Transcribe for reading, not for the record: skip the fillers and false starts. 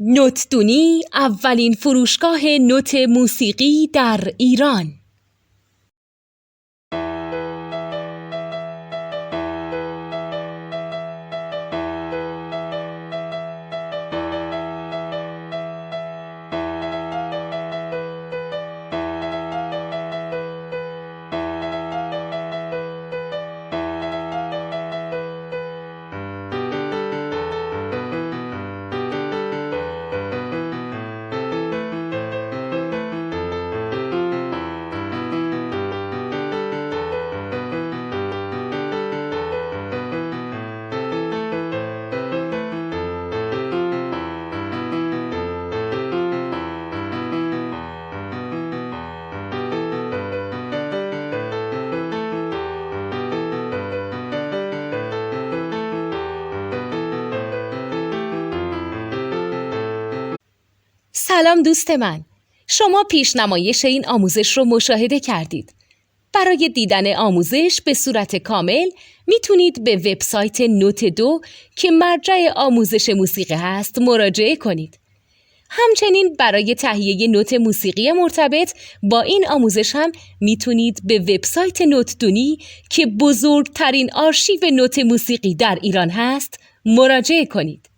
نوتدونی اولین فروشگاه نوت موسیقی در ایران. سلام دوست من، شما پیشنمایش این آموزش رو مشاهده کردید. برای دیدن آموزش به صورت کامل میتونید به وبسایت نوت 2 که مرجع آموزش موسیقی هست مراجعه کنید. همچنین برای تهیه نوت موسیقی مرتبط با این آموزش هم میتونید به وبسایت نوتدونی که بزرگترین آرشیو نوت موسیقی در ایران هست مراجعه کنید.